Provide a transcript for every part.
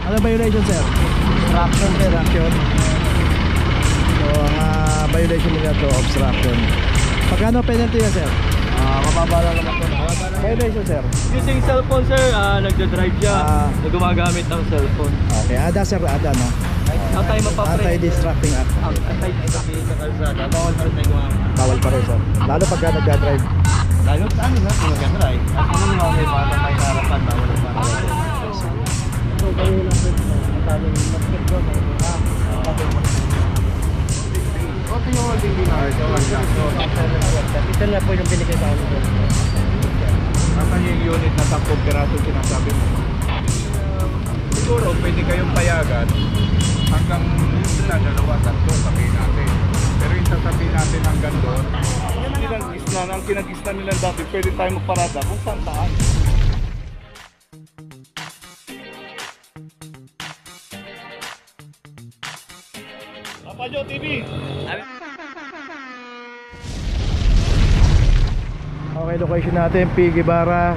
Ano violation, sir? Obstruction, sir. Obstruction. So ang violation nila to, obstruction. Pagkano penalty yan, sir? Mababa lang naman po. Violation, sir. Using cellphone, sir. Nagda-drive siya. Na gumagamit ng cellphone. Okay, ADA, sir, ADA, no? Tayo mapapre. Anti-distracting act. Anti-distracting sa kalsada. Bawal pa rin tayo gumamit. Bawal pa rin, sir. Lalo pagka nagda-drive. Lalo sa ano na, kung nagda-drive. At kung ano naman may bata may harapan, bawal pa rin. So, kayo lang po. Matalong basketball. Okay yung holding din na. Ito na po yung binigay sa amin. Nasaan yung unit na 10 piraso sinasabi mo? Siguro pwede kayong payagan hanggang isa, dalawa, tatlo sabihin natin. Pero yung sasabihin natin hanggang doon, ilang isla, ang kinag-isla nilang dati, pwede tayo magparada kung saan taan. Papajo TV! Okay, location natin Pigibara,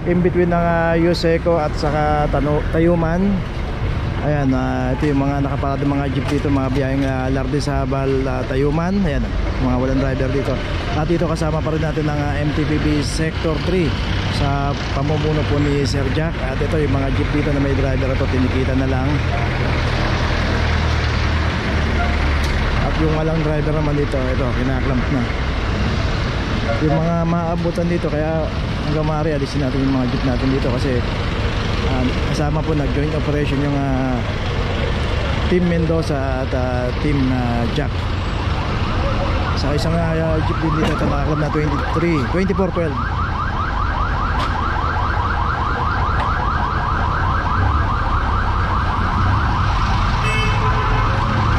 in between ng Yuseco at saka Tayuman. Ayan, ito yung mga nakaparada mga jeep dito, mga biyaheng Lardizabal, Tayuman. Ayan, mga walang driver dito. At dito kasama pa rin natin ng MTPB Sector 3 sa pamumuno po ni Sir Jack. At ito yung mga jeep dito na may driver, ito tinikita na lang. At yung walang driver naman dito, ito kinaklamp na yung mga maabutan dito, kaya hanggang maaari alisin natin yung mga jeep natin dito kasi kasama po nag-joint operation yung Team Mendoza at Team Jack sa isang jeep din dito, ito nakaklam na 2412.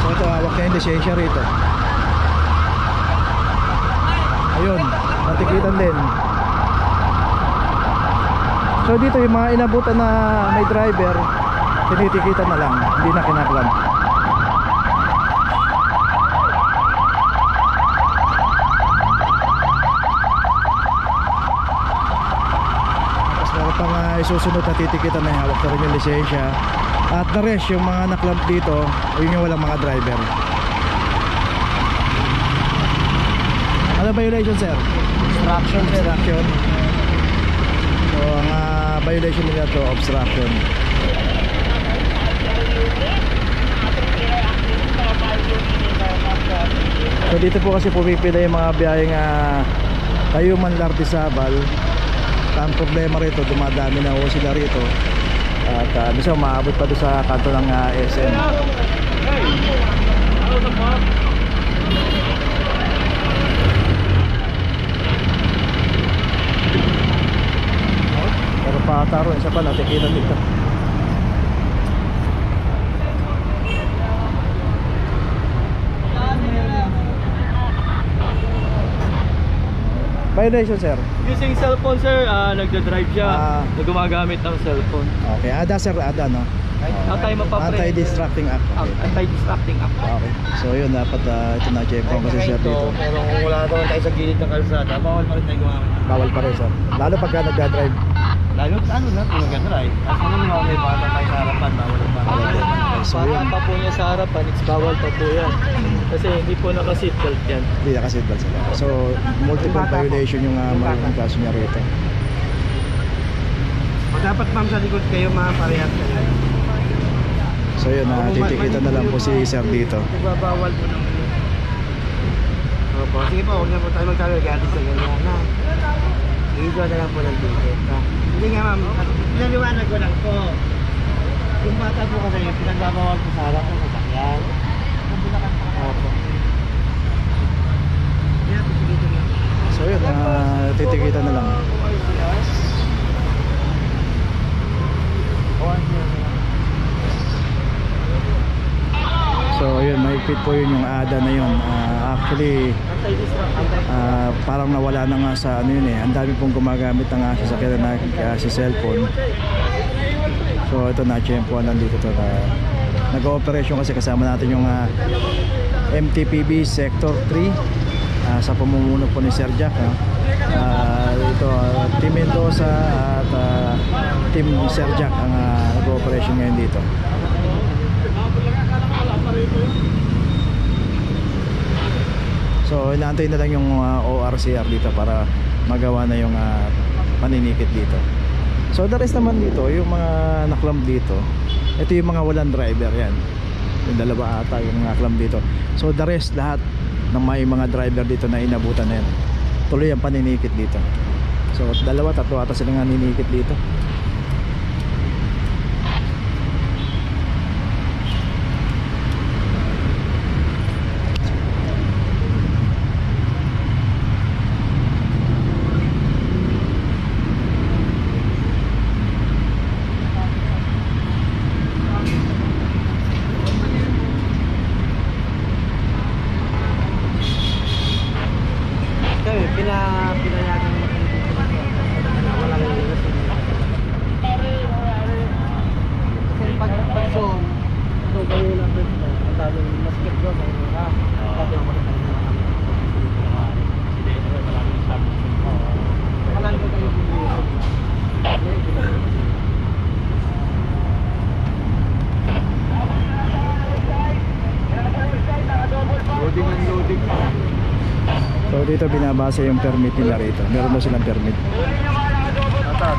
So ito, hawak na yung lisensya rito. Ayun, natikitan din. So dito yung mga inabutan na may driver, tinitikitan na lang, hindi na kinaklam. Tapos meron pang isusunod na titikitan na hawak na rin yung lisensya. At the rest, yung mga naklamp dito, yun yung walang mga driver. Ano violation, sir? Obstruction, sir. Obstruction. So ang violation nila to, obstruction. So dito po kasi pumipila yung mga biyaheng Tayuman, Lardizabal. Ang problema rito, dumadami na ho sila rito. At bisa maabot pa doon sa kanto ng SM. Pero pakataro, isa pa natikitan dito. Violation, sir. Using cellphone, sir. Nagda-drive siya. Na gumagamit ng cellphone. Okay, ADA, sir, ADA, no? Tayo mapapre. Anti-distracting act. Okay. Anti-distracting act. Okay. So yun, dapat ito na-check po kasi sir dito. Pero kung wala naman tayo sa gilid ng kalsada, bawal pa rin tayo gumamit. Bawal pa rin, sir. Lalo pagka nagda-drive. Lalo sa ano na, kung nag-drive. At kung ano naman may bata tayo sa harapan, bawal pa rin. So Bata yun, pa po niya sa harapan, it's bawal pa po yan. Kasi hindi po naka-seatbelt yan. hindi nakaseatbelt sila. So multiple violation yung magiging kaso niya rito. Dapat ma'am sa likod kayo mga parehas kayo. So yun, titikitan na lang po si sir dito. Nagbabawal po ng ano. Opo, sige po, huwag na po tayo magkagagatis sa ganyan na. Iigaw na lang po ng ticket. Hindi nga ma'am, pinaliwanag ko lang po. Yung bata po kasi yung pinagbabawal po sa harap ng sasakyan. Opo. Kaya titikitan na. So yun, titikitan na lang. So ayun, mahigpit po yun yung ADA na yun. Actually parang nawala na nga sa ano yun eh. Ang dami pong gumagamit ng sasakyan na si cellphone. So ito na-tsempuan nandito to. Nag-ooperasyon kasi kasama natin yung MTPB Sector 3 sa pamumuno po ni Sir Jack. dito, Team Mendoza at Team Sir Jack ang nag-operation ngayon dito. So inaantay na lang yung ORCR dito para magawa na yung paninikit dito. So the rest naman dito, yung mga naklamp dito, ito yung mga walang driver yan. Yung dalawa ata yung naklamp dito. So the rest lahat ng may mga driver dito na inabutan na yan. Tuloy ang paninikit dito. So dalawa, tatlo ata silang naninikit dito. Pinayagan mo walang kasi pag zone ito gawin natin ang daming maskip doon sabi ako na kalan ko tayo Loading and loading. So dito binabasa yung permit nila rito. Meron daw silang permit. Atas.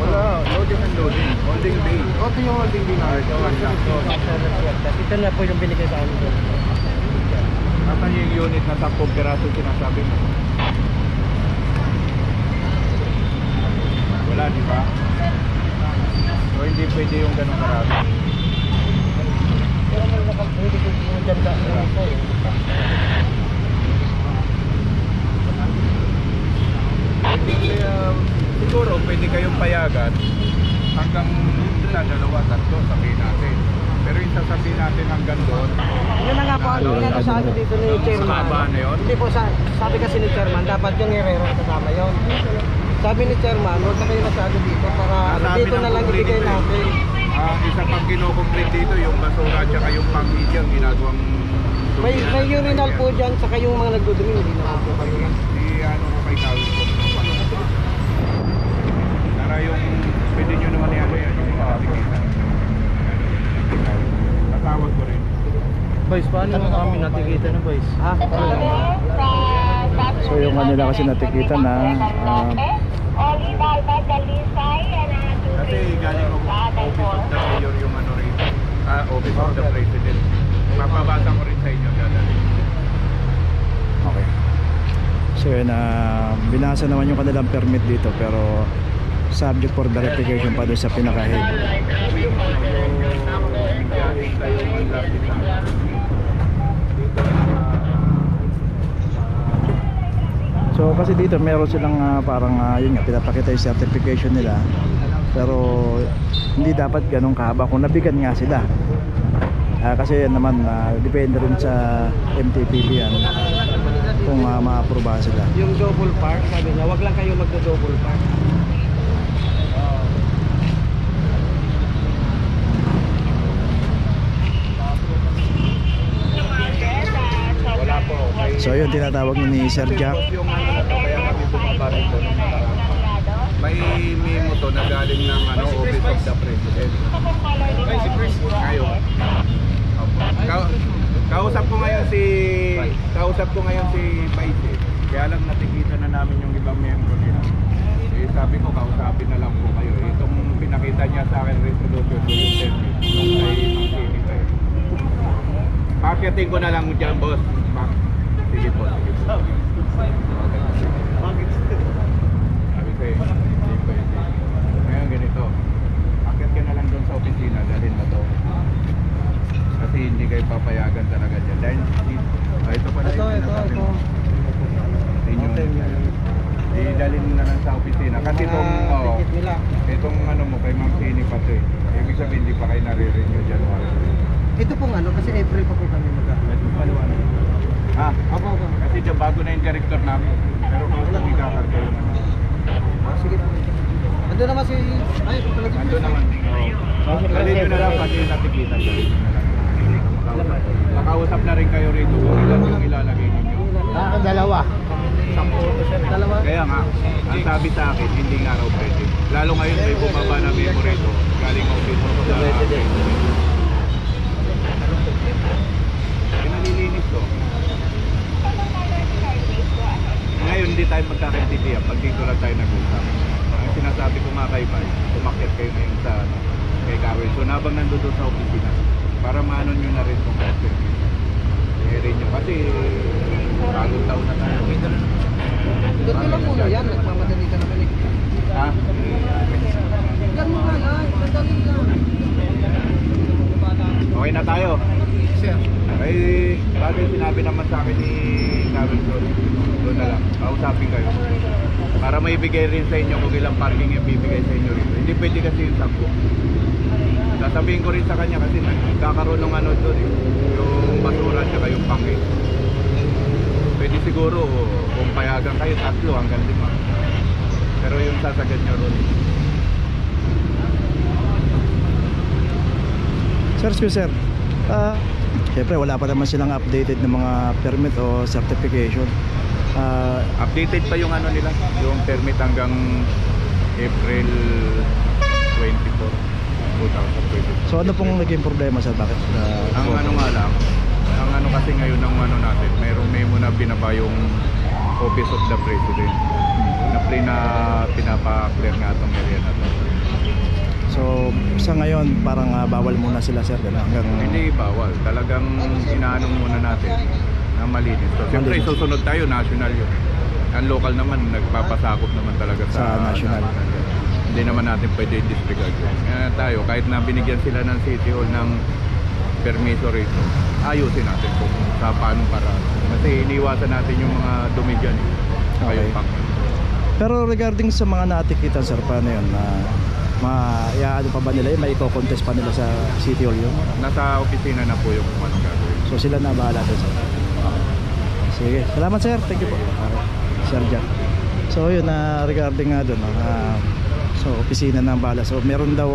Wala, loading and loading. Holding bay. Ito yung holding bay na. ito na po yung binigay sa amin doon. Nasaan yung unit na 10 piraso sinasabi mo? Wala, di ba? So hindi pwede yung ganun karami. Pero may nakapwede ko yung ganda ito eh. Siguro pwede kayong payagan hanggang isa, dalawa, tatlo sabihin natin. Pero yung sasabihin natin hanggang doon, Yun na nga po, yun na sabi dito ni Chairman. Haba na yun? Hindi po, sabi kasi ni Chairman, dapat yung Herrero kasama yun. Sabi ni Chairman, huwag na kayo masyado dito para Sabi dito ng na lang kumpleto ibigay eh. natin. Isa pang kinocomplete dito yung basura at saka yung pang-media ginagawang May urinal po dyan, saka yung mga nagdudumi, hindi naman po kami. di ano ko kay Kawin ko. Para yung pwede nyo naman yan yung nakikita. Tatawag ko rin. Boys, paano kami natikita na boys? Ha? So yung kanila kasi natikita na Kasi galing ako Office of the Mayor yung ano rito. Office of the President. Mapabasa ko rin sa inyo dadalhin. okay. So yun, binasa naman yung kanilang permit dito pero subject for verification pa doon sa pinaka-head. So kasi dito meron silang parang yun nga, pinapakita yung certification nila pero hindi dapat ganun kahaba kung nabigan nga sila. Kasi yan naman depende rin sa MTPB yan kung ma-aprobahan sila. Yung double park, sabi niya, wag lang kayo magdo-double park. Wala po. So yun, tinatawag ni Sir Jack. Yung ano na to, kaya kami bumaba rito. May memo to na galing ng Office of the President. Ngayon. Kausap ko ngayon si Vice. Kaya lang natikita na namin yung ibang miyembro nila. Sabi ko kausapin na lang po kayo. Itong pinakita niya sa akin resolution yung permit nung kay Mang Sini. Pakitin ko na lang dyan, boss. Sige po, sige po. Sabi ko hindi pwede. Ngayon ganito. Akit ka na lang doon sa opisina, dalhin mo to. Kasi hindi kayo papayagan talaga dyan. Dahil ito pala yung sinasabi mo. Dalhin mo na lang sa opisina. Kasi itong ano mo kay Ma'am Sini pa to eh. Ibig sabihin hindi pa kayo nare-renew January. Ito pong ano, kasi April pa po kami Paliwanag. Ako. Kasi dyan bago na yung director namin. Pero kung hindi kakarga yung ano. Sige po. Ando naman si... Ay, pala si... Ando naman. Dalhin nyo na lang pati natikita nyo. Nakausap na rin kayo rito kung ilan yung ilalagay ninyo. Dalawa. Kaya nga, ang sabi sa akin, hindi nga raw pwede. Lalo ngayon may bumaba na memory ito, galing office mo sa pinalilinis ko. Ngayon hindi tayo magkakaintindihan pag dito lang tayo nag-usap. Ang sinasabi ko mga kaiba, umakyat kayo ngayon sa kay Carol. So nabang nandun doon sa opisina, para maano nyo na rin kung kasi i-rin nyo. Kasi bagong taon na tayo. Doon lang muna yan, nagmamadali ka naman eh. Ha? Yan mo nga yan, madali lang. Okay na tayo. Sir. Ay, bagay sinabi naman sa akin ni Carol doon na lang, kausapin kayo. Para maibigay rin sa inyo kung ilang parking yung bibigay sa inyo rin. Hindi pwede kasi yung 10. Sasabihin ko rin sa kanya kasi nagkakaroon ng ano doon eh, yung basura at yung pangit. Pwede siguro kung payagan kayo 3 hanggang 5. Pero yung sasagad nyo ron. Sir, excuse sir. Siyempre wala pa naman silang updated ng mga permit o certification. Updated pa yung ano nila, yung permit hanggang April 24, 2020. So ano pong naging problema sir? Bakit? Ang ano nga lang, ang ano kasi ngayon ng ano natin, mayroong memo na binaba yung Office of the President na pinapa-clear nga itong area na to. So sa ngayon parang bawal muna sila sir hanggang Hindi bawal, talagang inaano muna natin na malinis. So, siyempre susunod tayo, national yun. Ang local naman, nagpapasakop naman talaga Sa national. Hindi naman natin pwede disregard yun. Kaya tayo, kahit na binigyan sila ng City Hall ng permiso rito, ayusin natin kung sa paanong paraan. Kasi iniwasan natin yung mga dumi dyan. Okay. Pero regarding sa mga natikitan sir, paano yun? Ano pa ba nila yun? May i-contest pa nila sa City Hall yun? Nasa opisina na po yung kung anong gagawin. So sila na bahala doon sir. Sige, salamat sir. Thank you po. Sir Jack. So yun regarding nga doon so opisina ng bala. So meron daw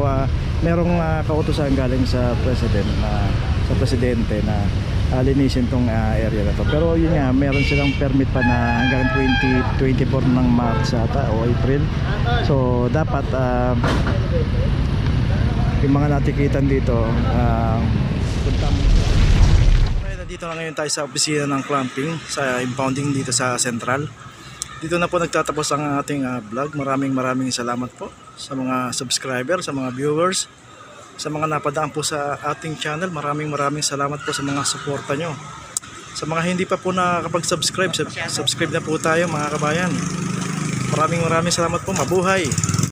merong kautusan galing sa presidente na linisin tong area na to. Pero yun nga, meron silang permit pa na hanggang 2024 ng March ata o April. So dapat yung mga natikitan dito dito na ngayon tayo sa opisina ng clamping sa impounding dito sa Central. Dito na po nagtatapos ang ating vlog. Maraming salamat po sa mga subscriber, sa mga viewers, sa mga napadaan po sa ating channel. Maraming salamat po sa mga suporta nyo. Sa mga hindi pa po nakakapag-subscribe, subscribe na po tayo mga kabayan. Maraming salamat po. Mabuhay!